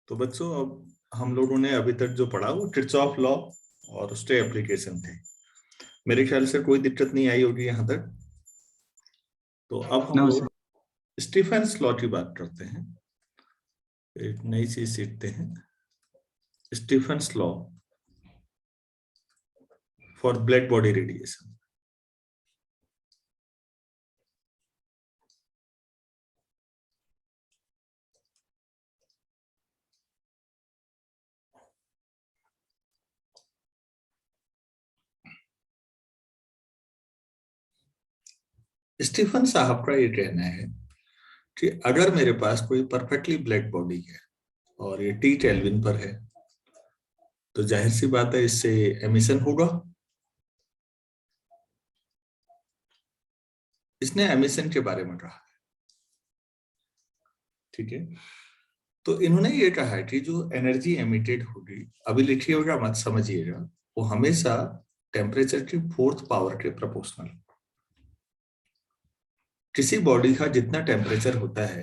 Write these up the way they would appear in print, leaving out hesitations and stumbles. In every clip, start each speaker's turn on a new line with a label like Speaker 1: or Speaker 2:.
Speaker 1: तो बच्चों अब हम लोगों ने अभी तक जो पढ़ा वो किरचॉफ लॉ और उसके एप्लीकेशन थे। मेरे ख्याल से कोई दिक्कत नहीं आई होगी यहाँ तक। तो अब हम
Speaker 2: नो
Speaker 1: लोग
Speaker 2: सर।
Speaker 1: स्टीफेंस लॉ की बात करते हैं, एक नई चीज सीखते हैं। Stefan's law for black body radiation. Stefan साहब का ये कहना है कि अगर मेरे पास कोई परफेक्टली ब्लैक बॉडी है और ये टी केल्विन पर है तो जाहिर सी बात है इससे एमिशन होगा। इसने एमिशन के बारे में कहा, ठीक है। तो इन्होंने ये कहा है कि जो एनर्जी एमिटेड होगी, अभी लिखिएगा मत समझिएगा, वो हमेशा टेम्परेचर की फोर्थ पावर के प्रोपोर्शनल। किसी बॉडी का जितना टेम्परेचर होता है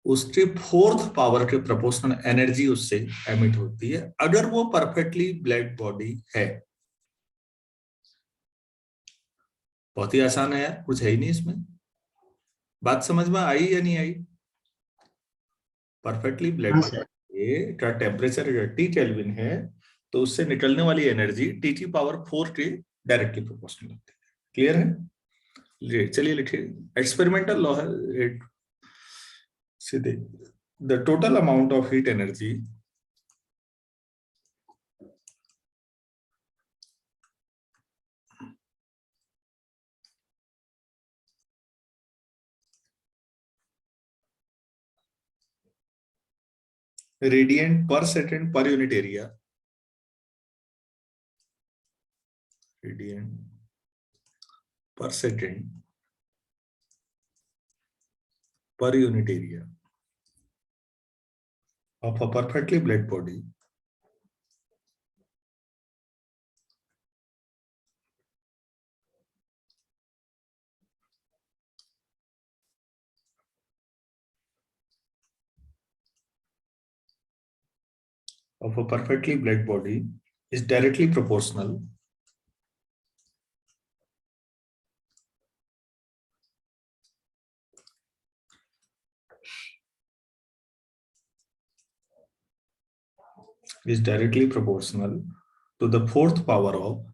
Speaker 1: उसके फोर्थ पावर के प्रोपोर्शनल एनर्जी उससे एमिट होती है अगर वो परफेक्टली ब्लैक बॉडी है। बहुत ही आसान है यार, कुछ है ही नहीं इसमें। बात समझ में आई या नहीं आई? परफेक्टली ब्लैक
Speaker 2: हाँ सर।
Speaker 1: बॉडी का टेम्परेचर टी केल्विन है तो उससे निकलने वाली एनर्जी टी की पावर 4 के डायरेक्टली प्रोपोर्शनल होती है। क्लियर है? चलिए लिखिए, एक्सपेरिमेंटल लॉ है एक सीधे। The total amount of heat energy radiant per second per unit area, radiant per second per unit area of a perfectly black body is directly proportional to the fourth power of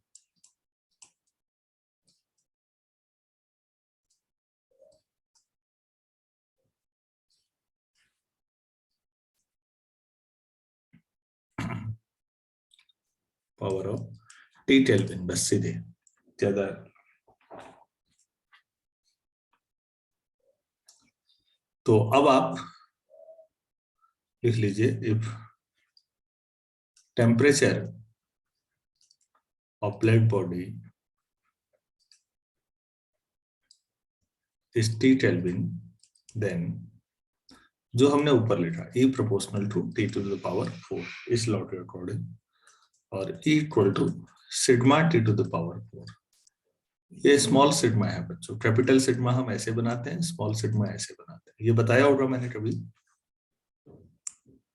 Speaker 1: T Kelvin। बस सीधे, ज्यादा। तो अब आप लिख लीजिए, if temperature of black body is T Kelvin, then जो हमने ऊपर लिखा E proportional to T to the power 4 इस लॉ के अकॉर्डिंग, और E equal to sigma T to the power 4। ये स्मॉल सिग्मा है बच्चों, कैपिटल सिग्मा हम ऐसे बनाते हैं, स्मॉल सिग्मा ऐसे बनाते हैं, ये बताया होगा मैंने कभी।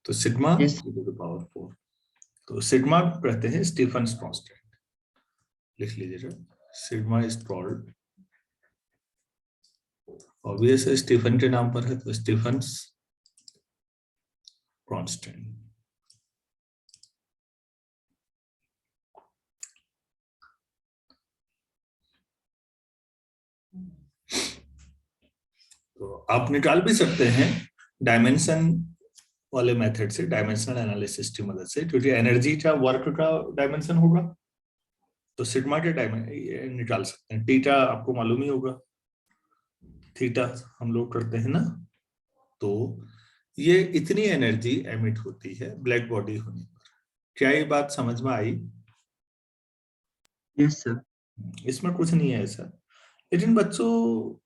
Speaker 1: तो सिग्मा टू द पावर 4, तो सिग्मा कहते हैं स्टीफन्स कांस्टेंट। लिख लीजिएगा, सिग्मा इज कॉल्ड, ऑब्वियस है स्टीफन के नाम पर है तो स्टीफन्स कांस्टेंट। तो आप निकाल भी सकते हैं डायमेंशन वाले मेथड से, डायमेंशनल एनालिसिस की मदद से, क्योंकि एनर्जी का वर्क का डायमेंशन होगा तो सिग्मा के डायमेंशन निकाल सकते हैं। थीटा आपको मालूम ही होगा, थीटा हम लोग करते हैं ना। तो ये इतनी एनर्जी एमिट होती है ब्लैक बॉडी होने पर। क्या ये बात समझ में आई?
Speaker 2: Yes sir.
Speaker 1: इसमें कुछ नहीं है ऐसा, लेकिन बच्चों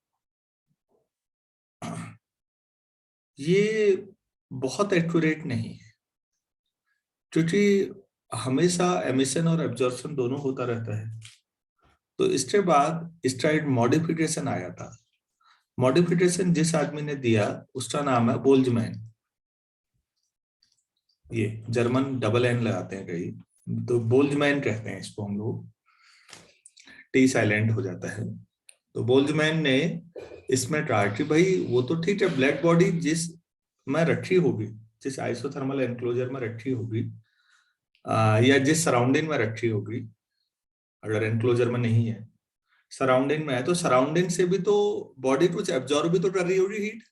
Speaker 1: ये बहुत एक्यूरेट नहीं है, क्योंकि हमेशा एमिशन और एब्जॉर्प्शन दोनों होता रहता है। तो इसके बाद इसका एक मॉडिफिकेशन आया था। मॉडिफिकेशन जिस आदमी ने दिया उसका नाम है बोल्जमैन। ये जर्मन डबल एन लगाते हैं कई, तो बोल्जमैन कहते हैं इसको हम लोग, टी साइलेंट हो जाता है। तो बोल्जमैन ने इसमें ट्राई कि भाई वो तो ठीक है, ब्लैक बॉडी जिस में रखी होगी, जिस आइसोथर्मल एनक्लोजर में रखी होगी, या जिस सराउंडिंग में रखी होगी, अगर एनक्लोजर में नहीं है, सराउंडिंग में है, तो सराउंडिंग से भी तो बॉडी कुछ एब्जॉर्ब भी तो कर रही होगी हीट,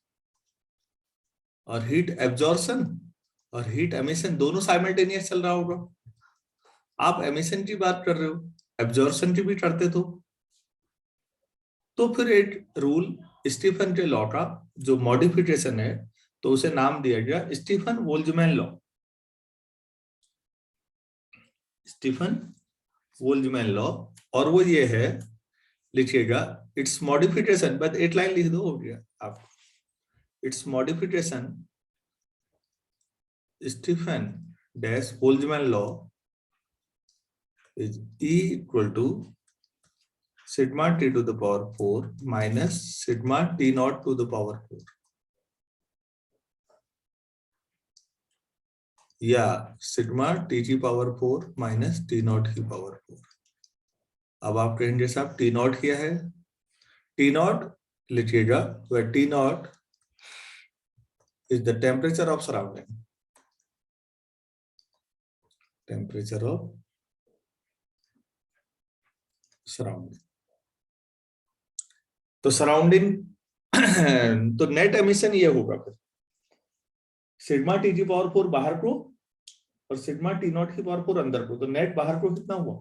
Speaker 1: और हीट एब्जॉर्शन और हीट एमिशन दोनों साइमल्टेनियस चल रहा होगा। आप एमिशन की बात कर रहे हो, एब्जॉर्शन की भी करते तो फिर एक रूल स्टीफन के लॉ का जो मॉडिफिकेशन है, तो उसे नाम दिया गया Stephen Boltzmann law. Stephen Boltzmann law, और वो ये है, लिखिएगा, इट्स मॉडिफिकेशन, बस एक लाइन लिख दो, हो गया आप। It's modification Stefan dash Boltzmann law is E equal to sigma t to the power 4 minus sigma t naught to the power 4, या सिग्मा टी की पावर 4 माइनस टी नॉट की पावर 4। अब आप कहेंगे साहब टी नॉट क्या है? T not लिखिएगा, तो T not is the temperature of surrounding, temperature of surrounding. तो सराउंडिंग तो नेट एमिशन ये होगा फिर सिग्मा टी की पावर 4 बाहर को और सिग्मा टी नॉट की पावर 4 अंदर को, तो नेट बाहर को कितना हुआ?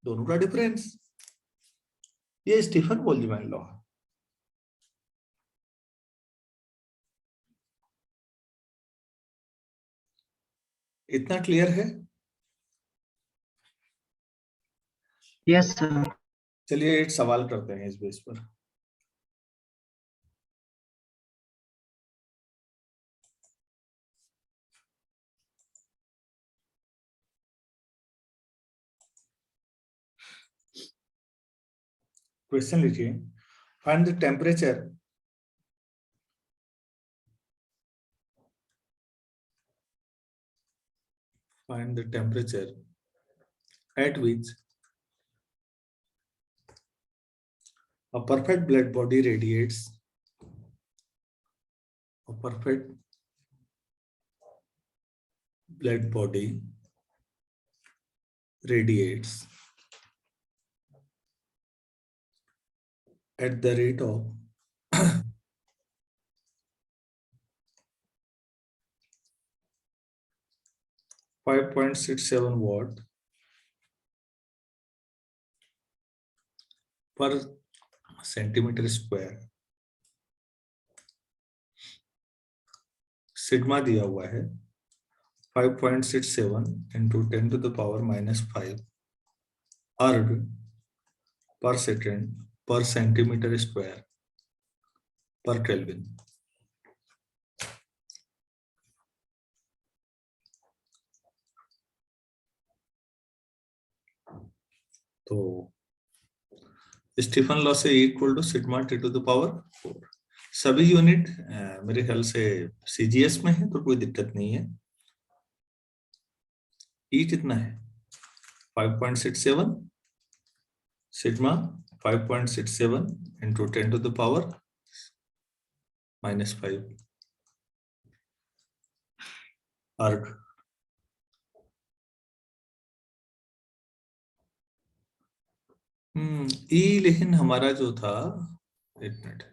Speaker 1: दोनों का डिफरेंस। ये स्टीफन बोल्ट्जमैन लॉ है। इतना क्लियर है?
Speaker 2: Yes sir.
Speaker 1: चलिए एक सवाल करते हैं इस बेस पर। क्वेश्चन लिखिए, find the temperature at which a perfect blood body radiates, a perfect blood body radiates at the rate of 5.67 watt per centimeter square। Sigma दिया हुआ है 5.67 into 10 to the power minus 5 अर्ग per second per centimeter square per Kelvin। तो Stefan law से equal to sigma T to the power 4। सभी unit मेरे ख्याल से सीजीएस में है, तो कोई दिक्कत नहीं है। ई कितना है? 5.67 sigma 5.67 into 10 to the power minus 5 अर्ग। ई लेकिन हमारा जो था, एक मिनट,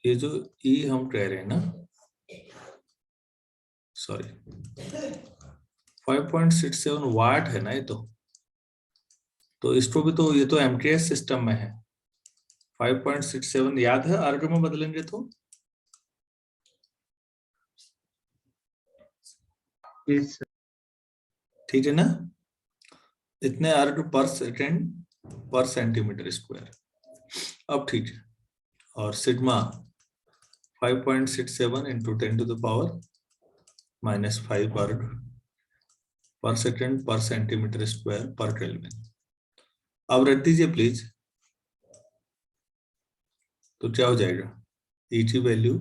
Speaker 1: ये जो ई हम कह रहे हैं ना, सॉरी 5.67 वाट है ना, ये तो इसको भी तो, ये तो एमटीएस सिस्टम में है। 5.67 याद है, अर्ग में बदलेंगे तो ठीक है ना, इतने अर्ग पर सेकेंड पर सेंटीमीटर स्क्वायर। अब ठीक है, और sigma 5.67 into 10 to the power minus 5 अर्ग पर सेकेंड पर सेंटीमीटर स्क्वायर पर केल्विन। अब रख दीजिए प्लीज, तो क्या हो जाएगा? ई की value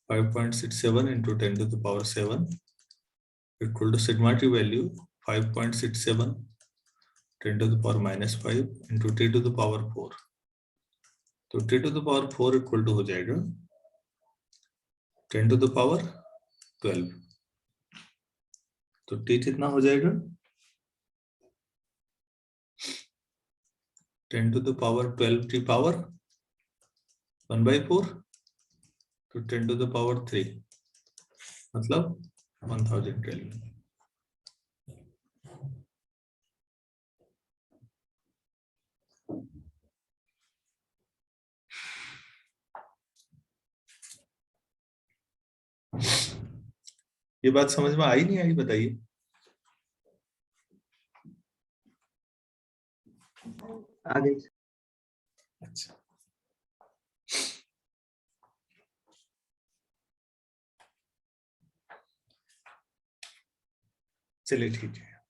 Speaker 1: 5.67 into 10 to the power 7 equal to sigma t value 5.67 10 to the power minus 5 into t to the power 4. तो t to the power 4 equal to हो जाएगा 10 to the power 12. तो t कितना हो जाएगा 10 to the power 12 t power 1/4. तो 10 to the power 3 मतलब 1000 kelvin. ये बात समझ में आई नहीं आई बताइए.
Speaker 2: आगे
Speaker 1: अच्छा, चलिए ठीक है.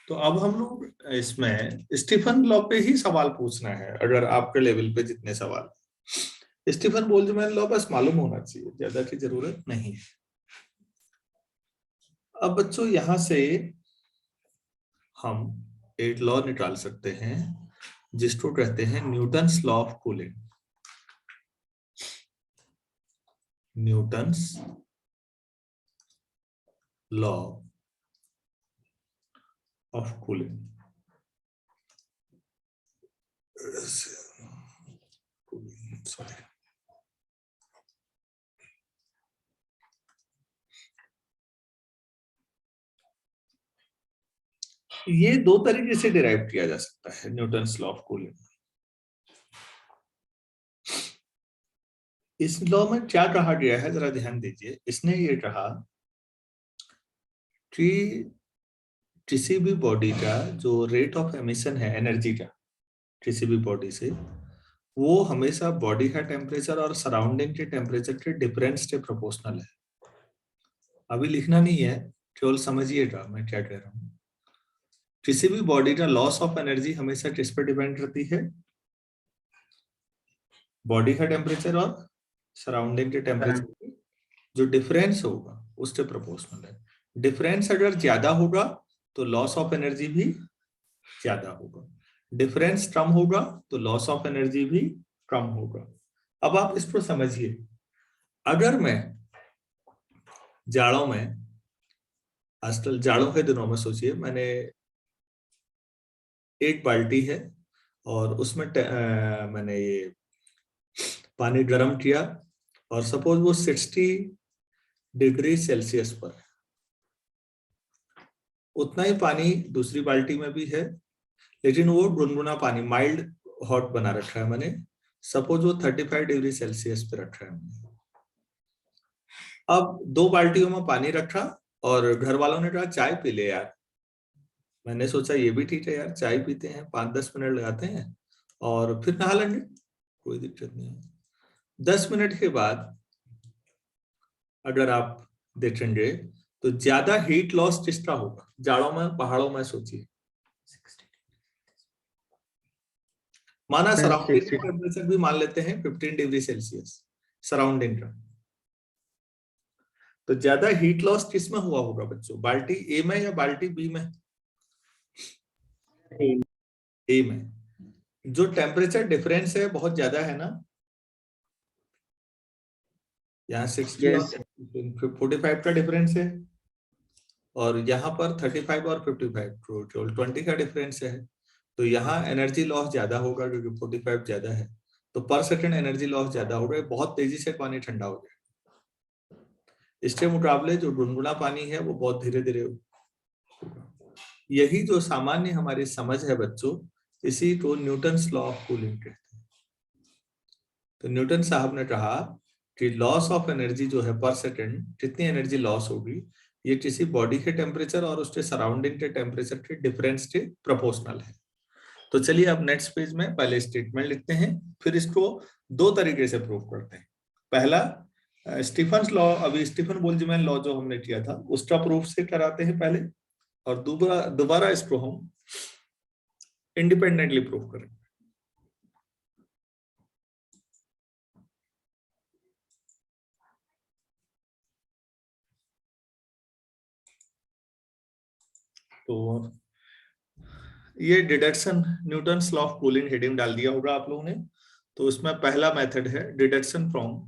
Speaker 1: तो अब हम लोग इसमें स्टीफन लॉ पे ही सवाल पूछना है. अगर आपके लेवल पे जितने सवाल, स्टीफन बोल्ट्जमैन लॉ बस मालूम होना चाहिए, ज्यादा की जरूरत नहीं है. अब बच्चों यहां से हम एक लॉ निकाल सकते हैं जिसको कहते हैं Newton's law of cooling. Newton's law of cooling. Sorry, ये दो तरीके से डिराइव किया जा सकता है न्यूटन्स लॉ ऑफ कूलिंग. इस लॉ में क्या कहा गया है जरा ध्यान दीजिए. इसने ये कहा कि किसी भी बॉडी का जो रेट ऑफ एमिशन है एनर्जी का किसी भी बॉडी से, वो हमेशा बॉडी का टेम्परेचर और सराउंडिंग के टेम्परेचर के डिफरेंस के प्रोपोर्शनल है. अभी लिखना नहीं है, केवल समझिएगा मैं क्या कह रहा हूं. किसी भी बॉडी का लॉस ऑफ एनर्जी हमेशा किस पर डिपेंड करती है? बॉडी का टेम्परेचर और सराउंडिंग के टेम्परेचर जो डिफरेंस होगा उसके प्रोपोर्शनल है. डिफरेंस अगर ज्यादा होगा तो लॉस ऑफ एनर्जी भी ज्यादा होगा. डिफरेंस कम होगा तो लॉस ऑफ एनर्जी भी कम होगा. अब आप इसको समझिए. अगर मैं जाड़ों में, आजकल जाड़ों के दिनों में सोचिए, मैंने एक बाल्टी है और उसमें मैंने ये पानी गर्म किया और सपोज वो 60 डिग्री सेल्सियस पर है. उतना ही पानी दूसरी बाल्टी में भी है, लेकिन वो गुनगुना पानी माइल्ड हॉट बना रखा है मैंने. सपोज वो 35 डिग्री सेल्सियस पे रखा है मैंने. अब दो बाल्टियों में पानी रखा और घर वालों ने कहा चाय पी ले यार. मैंने सोचा ये भी ठीक है यार, चाय पीते हैं, 5-10 मिनट लगाते हैं और फिर नहा लेंगे, कोई दिक्कत नहीं है. 10 मिनट के बाद अगर आप देखेंगे तो ज्यादा हीट लॉस किसका होगा? जाड़ों में पहाड़ों में सोचिए. माना सराउंडिंग का टेम्परेचर भी मान लेते हैं 15 डिग्री सेल्सियस सराउंडिंग का. तो ज्यादा हीट लॉस किस में हुआ होगा बच्चों? बाल्टी ए में या बाल्टी बी में? ए में. जो टेम्परेचर डिफरेंस है बहुत ज्यादा है ना, यहाँ 60 और 45 का डिफरेंस है और यहाँ पर 35 और 55 20 का डिफरेंस है. तो यहाँ एनर्जी लॉस ज्यादा होगा क्योंकि 45 ज्यादा है, तो पर सेकंड एनर्जी लॉस ज्यादा होगा. बहुत तेजी से पानी ठंडा हो जाएगा. इसके मुकाबले जो गुनगुना पानी है वो बहुत धीरे धीरे होगा. यही जो सामान्य हमारी समझ है बच्चों, इसी को न्यूटन्स लॉ ऑफ कूलिंग कहते हैं. तो न्यूटन साहब ने कहा कि लॉस ऑफ एनर्जी जो है पर सेकंड कितनी एनर्जी लॉस होगी, ये किसी बॉडी के टेम्परेचर और उसके सराउंडिंग के टेम्परेचर के डिफरेंस के प्रोपोर्शनल है. तो चलिए अब नेक्स्ट पेज में पहले स्टेटमेंट लिखते हैं, फिर इसको दो तरीके से प्रूव करते हैं. पहला स्टीफन लॉ, अभी स्टीफन बोल्ट्जमैन लॉ जो हमने किया था उसका प्रूफ से कराते हैं पहले, और दोबारा इसको हम इंडिपेंडेंटली प्रूव करेंगे. तो ये deduction Newton's law of cooling heading डाल दिया होगा आप लोगों ने। तो इसमें पहला मेथड है deduction from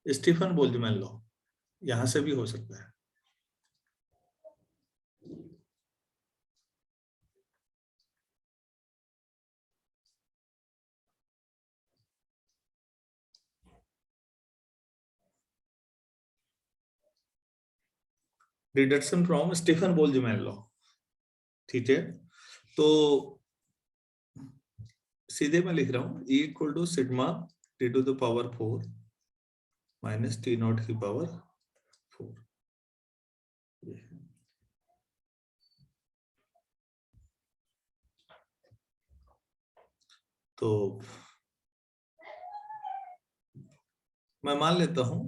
Speaker 1: Stefan Boltzmann law. यहां से भी हो सकता है। Deduction from Stefan Boltzmann law, ठीक है। तो सीधे मैं लिख रहा हूं E equal to sigma T to the power 4 minus T naught की पावर 4। तो मैं मान लेता हूं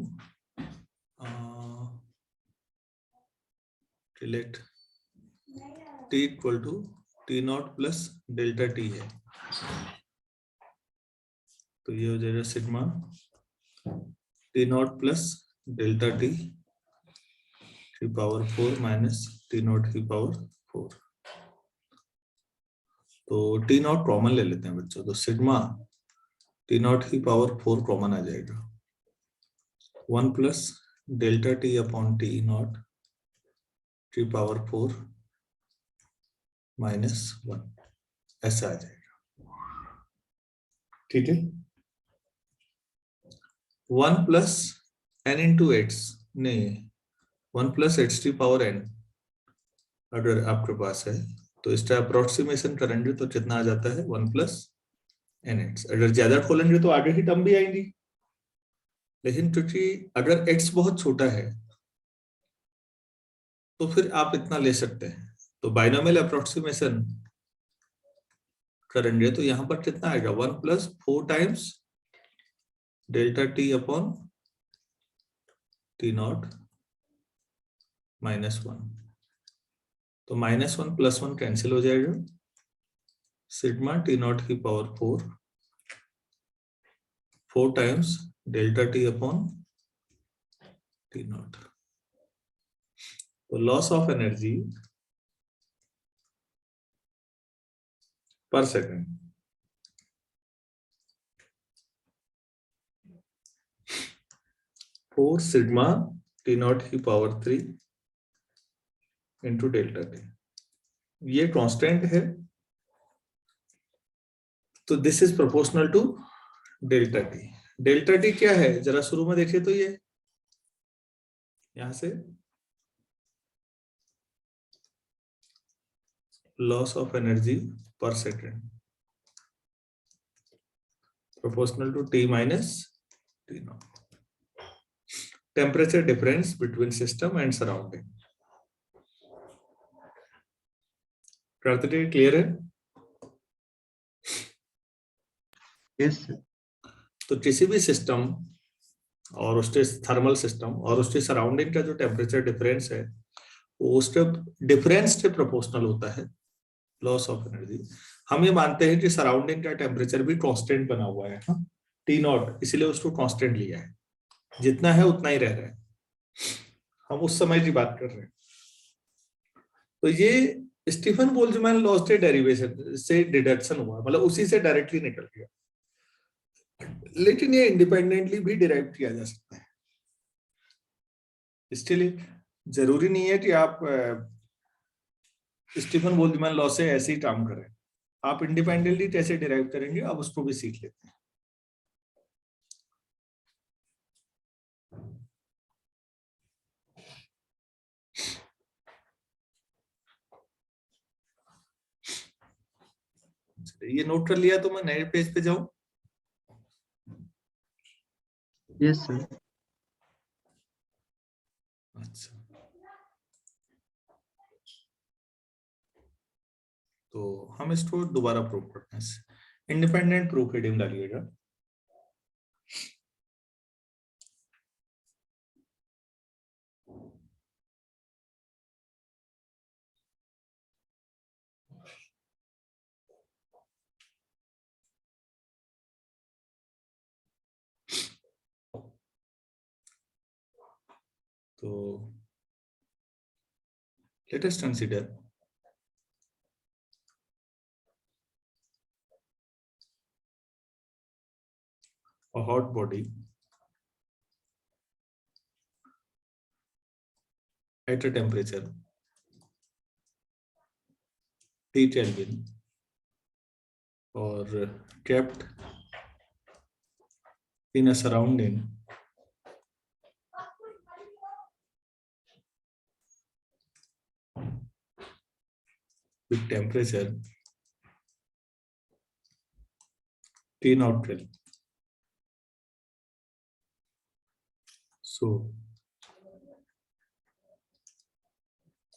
Speaker 1: let T equal to T naught plus delta T है। तो ये हो जाएगा sigma T naught plus delta T की पावर 4 माइनस टी नॉट की पावर 4। तो टी नॉट कॉमन ले लेते हैं बच्चों। तो सिग्मा टी नॉट की पावर 4 कॉमन आ जाएगा। 1 plus delta T upon T naught की पावर 4 माइनस 1, ऐसा आ जाएगा, ठीक है। 1 प्लस एन इंटू एक्स, नहीं 1 plus x T power n अगर आपके पास है तो इसका अप्रोक्सीमेशन करेंगे तो कितना आ जाता है 1 प्लस एन एक्स। अगर ज्यादा खोलेंगे तो आगे की टर्म भी आएंगी, लेकिन क्योंकि अगर x बहुत छोटा है तो फिर आप इतना ले सकते हैं। तो बाइनोमियल अप्रोक्सीमेशन करेंगे तो यहां पर कितना आएगा 1 plus 4 times delta T upon T naught minus 1। तो माइनस 1 प्लस 1 कैंसिल हो जाएगा। सिग्मा टी नॉट की power 4 times delta T upon T naught. तो loss of energy per second four sigma T naught की पावर 3 इंटू डेल्टा टी। ये constant है, तो this is proportional to delta T. Delta T क्या है जरा शुरू में देखिए तो ये यहां से loss of energy per second proportional to T minus T naught. Temperature difference between system and surrounding. Clear है?
Speaker 2: Yes, sir.
Speaker 1: तो किसी भी सिस्टम और उसके थर्मल सिस्टम और उसके सराउंडिंग का जो टेम्परेचर डिफरेंस है वो उसके डिफरेंस से प्रोपोर्शनल होता है लॉस ऑफ एनर्जी। हम ये मानते हैं कि सराउंडिंग का टेम्परेचर भी कांस्टेंट बना हुआ है, हाँ टी नॉट, इसलिए उसको कांस्टेंट लिया है, जितना है उतना ही रह रहा है। हम उस समय की बात कर रहे हैं। तो ये स्टीफन बोल्ट्जमैन लॉ से डेरिवेशन से डिडक्शन हुआ, मतलब उसी से डायरेक्टली निकल गया, लेकिन ये इंडिपेंडेंटली भी डिराइव किया जा सकता है। इसके लिए जरूरी नहीं है कि आप स्टीफन बोल्ट्जमैन लॉ से ऐसे ही काम करें। आप इंडिपेंडेंटली कैसे डिराइव करेंगे आप उसको भी सीख लेते हैं। ये नोट कर लिया तो मैं नए पेज पे जाऊं।
Speaker 2: Yes, sir.
Speaker 1: अच्छा, तो हम इसको दोबारा प्रूव करते हैं। इंडिपेंडेंट प्रूफ हेडिंग डालिएगा। तो let us consider a hot body at a temperature T Kelvin or kept in a surrounding with temperature T naught Kelvin. So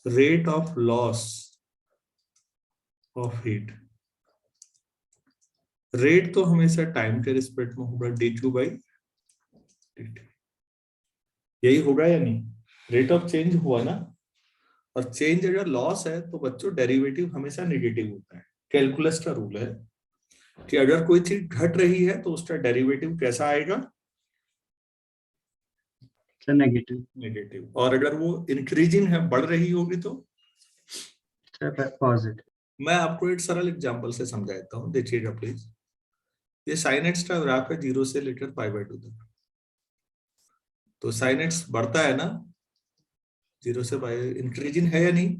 Speaker 1: rate of loss of heat, rate तो हमेशा time के respect में होगा डी2 by dt, यही होगा या नहीं? Rate of change हुआ ना, और चेंज अगर लॉस है तो बच्चों डेरिवेटिव हमेशा नेगेटिव होता है। कैलकुलस का रूल है कि अगर कोई चीज घट रही है तो उसका डेरिवेटिव कैसा आएगा?
Speaker 2: नेगेटिव।
Speaker 1: नेगेटिव। और अगर वो इंक्रीजिंग है, बढ़ रही होगी तो
Speaker 2: पॉजिटिव।
Speaker 1: मैं आपको एक सरल एग्जांपल से समझाता हूँ, देखिएगा प्लीज। ये साइन एक्स का ग्राफ है 0 से लेकर π/2 तक। तो साइन एक्स बढ़ता है ना 0 से पाई, इंक्रीजिंग है या नहीं?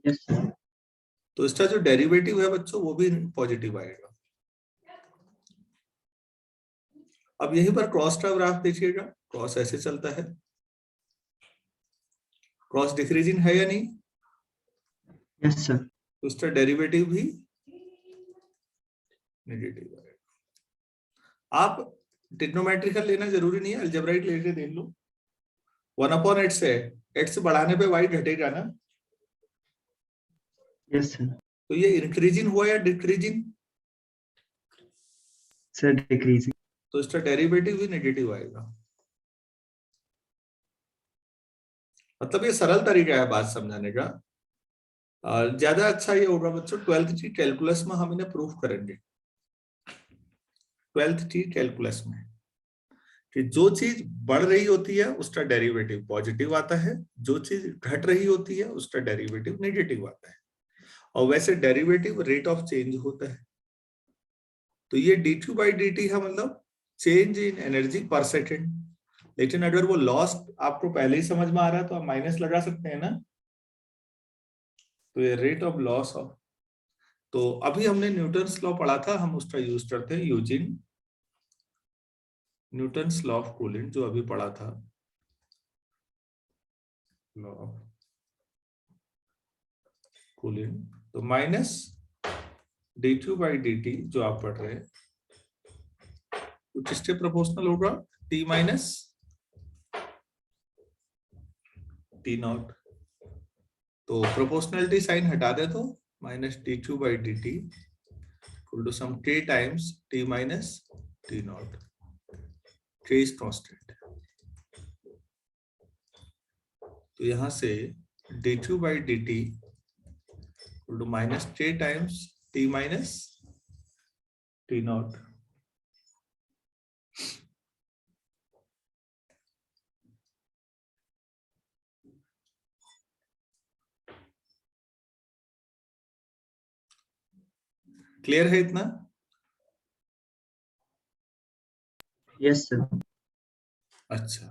Speaker 2: Yes sir.
Speaker 1: तो इसका जो डेरिवेटिव है बच्चों वो भी पॉजिटिव आएगा। अब यहीं पर क्रॉस का ग्राफ देखिएगा, क्रॉस ऐसे चलता है, क्रॉस डिक्रीजिंग है या नहीं?
Speaker 2: Yes sir.
Speaker 1: तो उसका डेरिवेटिव भी नेगेटिव आएगा। आप ट्रिग्नोमेट्रिकल लेना जरूरी नहीं है, अलजेब्राइक लेके देख लो। 1/x है, x बढ़ाने पे y घटेगा ना?
Speaker 2: Yes sir.
Speaker 1: तो ये इंक्रीजिंग हुआ या डिक्रीजिंग?
Speaker 2: Sir decreasing.
Speaker 1: तो इसका डेरिवेटिव भी नेगेटिव आएगा। मतलब ये सरल तरीका है बात समझाने का। ज्यादा अच्छा ये होगा बच्चों 12th की कैलकुलस में हम इन्हें प्रूफ करेंगे। 12th की कैलकुलस में कि जो चीज बढ़ रही होती है उसका डेरिवेटिव पॉजिटिव आता है, जो चीज घट रही होती है उसका डेरिवेटिव नेगेटिव आता है। और वैसे डेरिवेटिव रेट ऑफ चेंज होता है। तो ये डी2 बाई dt है, मतलब change in energy per second. लेकिन अगर वो लॉस आपको पहले ही समझ में आ रहा है तो आप माइनस लगा सकते हैं ना। तो ये रेट ऑफ लॉस ऑफ, तो अभी हमने न्यूटन्स लॉ पढ़ा था, हम उसका यूज करते हैं using Newton's law of cooling, जो अभी पढ़ा था, लॉ ऑफ कूलिंग। तो माइनस डी2 बाई dt जो आप पढ़ रहे हैं वो किसके प्रोपोर्शनल होगा? t minus T naught. तो प्रोपोर्शनलिटी साइन हटा दे तो माइनस डी2 by dt equal to some k times t minus T naught. k is constant. तो यहां से डी2 by dt equal to minus k times t minus T naught. Clear है इतना?
Speaker 2: Yes sir.
Speaker 1: अच्छा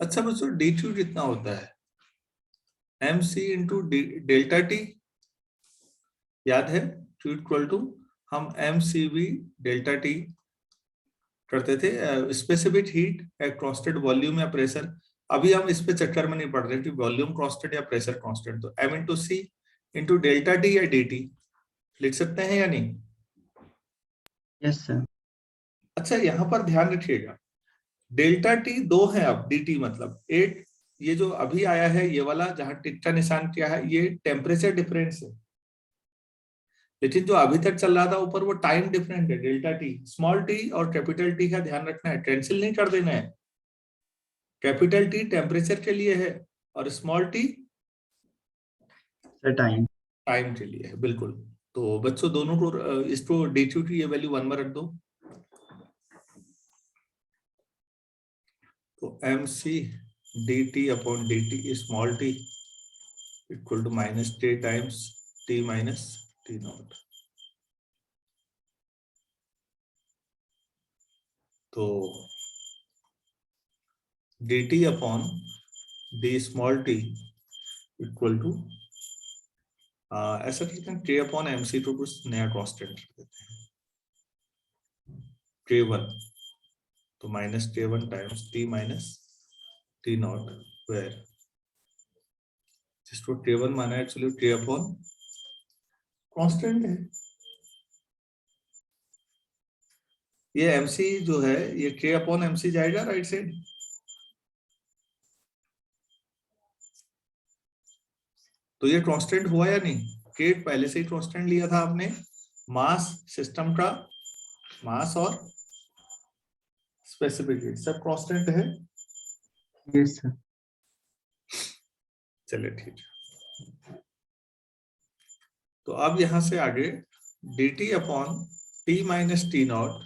Speaker 1: अच्छा बच्चों, डी2 कितना होता है? mc इंटू डेल्टा टी, याद है? Q इक्वल टू हम mcv डेल्टा टी करते थे, specific heat at constant volume या प्रेशर। अभी हम इस पे चक्कर में नहीं पड़ रहे कि वॉल्यूम कांस्टेंट या प्रेशर कांस्टेंट। तो m इंटू सी इंटू डेल्टा टी या dt लिख सकते हैं या नहीं?
Speaker 2: Yes sir.
Speaker 1: अच्छा यहाँ पर ध्यान रखिएगा, डेल्टा टी दो है, अब dt मतलब एक, ये जो अभी आया है ये वाला जहां टिक का निशान किया है ये टेम्परेचर डिफरेंस है। लेकिन जो अभी तक चल रहा था ऊपर वो टाइम डिफरेंट है, डेल्टा टी। स्मॉल टी और कैपिटल टी का ध्यान रखना है, कैंसिल नहीं कर देना है। कैपिटल टी टेम्परेचर के लिए है और स्मॉल टी
Speaker 2: टाइम
Speaker 1: टाइम के लिए है, बिल्कुल। तो बच्चों दोनों को इसको डी2 की ये वैल्यू 1 में रख दो। तो mc dt upon dt small t equal to -t times t minus t naught. तो dt upon d small t equal to ऐसा ठीक है, k अपॉन mc टू कुछ नया कांस्टेंट रख देते हैं, k1, तो -k1 times t minus t naught, where जिसको k1 माना है एक्चुअली k अपॉन कांस्टेंट है। ये mc जो है ये k अपॉन mc जाएगा राइट साइड, तो ये कांस्टेंट हुआ या नहीं? k पहले से ही कांस्टेंट लिया था आपने, मास सिस्टम का, मास और स्पेसिफिक हीट सब कांस्टेंट है।
Speaker 2: Yes sir.
Speaker 1: चलिए ठीक है, तो अब यहां से आगे dt upon t minus T naught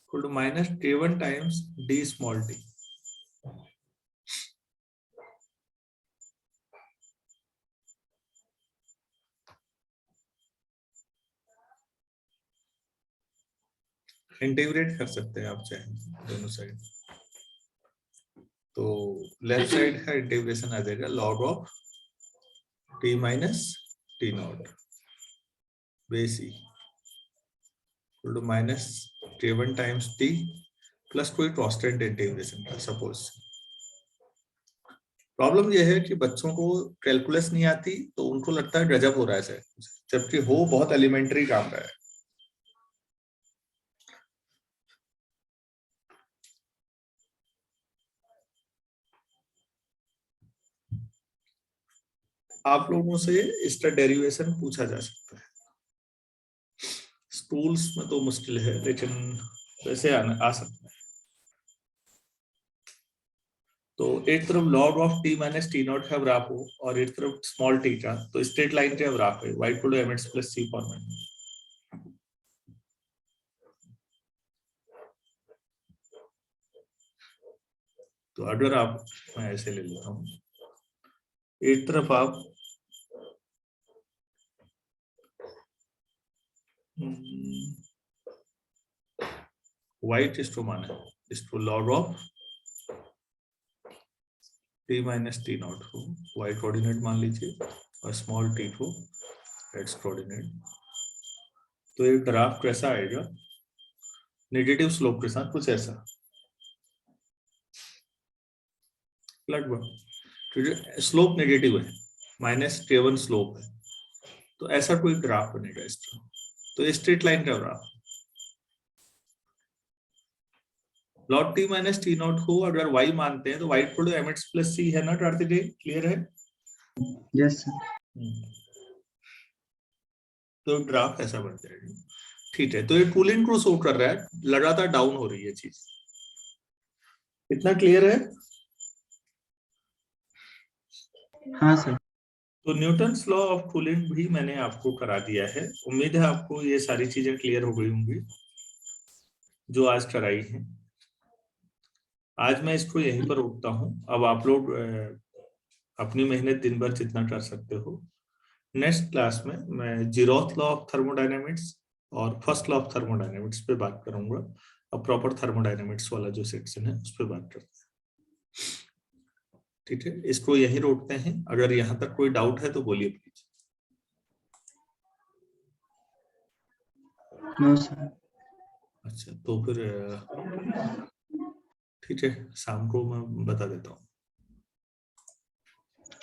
Speaker 1: equal to -k1 times d small t। Integrate कर सकते हैं आप चाहे दोनों साइड, तो लेफ्ट साइड का इंटीग्रेशन आ जाएगा log of t minus T naught base e equal to -k1 times t plus कोई कांस्टेंट इंटीग्रेशन का सपोज। प्रॉब्लम यह है कि बच्चों को कैलकुलस नहीं आती तो उनको लगता है गजब हो रहा है, जबकि हो बहुत एलिमेंट्री काम रहा है। आप लोगों से इसका डेरिवेशन पूछा जा सकता है, स्कूल्स में तो मुश्किल है लेकिन वैसे आ सकता है। तो एक तरफ log of t minus T naught का ग्राफ हो और एक तरफ स्मॉल t का, तो स्ट्रेट लाइन का ग्राफ है y equal to mx plus c format में। तो अगर आप, मैं ऐसे ले लेता हूँ, एक तरफ आप वाइट इसको माने, इसको log of t minus T naught को y कोऑर्डिनेट मान लीजिए और स्मॉल t को x कोऑर्डिनेट। तो ये ग्राफ कैसा आएगा? नेगेटिव स्लोप के साथ कुछ ऐसा लगभग, क्योंकि स्लोप नेगेटिव है, -k1 स्लोप है, तो ऐसा कोई ग्राफ बनेगा इसका। तो स्ट्रेट लाइन का graph log t minus T naught को अगर y मानते हैं तो y equal to mx plus c है ना, क्लियर है?
Speaker 2: Yes sir.
Speaker 1: तो ग्राफ ऐसा बन जाएगा, ठीक है। तो ये कूलिंग को शो कर रहा है, लगातार डाउन हो रही है चीज, इतना क्लियर है?
Speaker 2: हाँ सर।
Speaker 1: तो न्यूटन्स लॉ ऑफ कूलिंग भी मैंने आपको करा दिया है, उम्मीद है आपको ये सारी चीजें क्लियर हो गई होंगी जो आज कराई है। आज मैं इसको यहीं पर रोकता हूँ, अब आप लोग अपनी मेहनत दिन भर जितना कर सकते हो। नेक्स्ट क्लास में मैं जीरोथ लॉ ऑफ थर्मोडायनेमिक्स और फर्स्ट लॉ ऑफ थर्मोडायनेमिक्स पे बात करूंगा। अब प्रॉपर थर्मोडायनेमिक्स वाला जो सेक्शन है उस पर बात करते हैं, ठीक है? इसको यहीं रोकते हैं, अगर यहाँ तक कोई डाउट है तो बोलिए प्लीज।
Speaker 2: No sir.
Speaker 1: अच्छा, तो फिर ठीक है, शाम को मैं बता देता हूँ।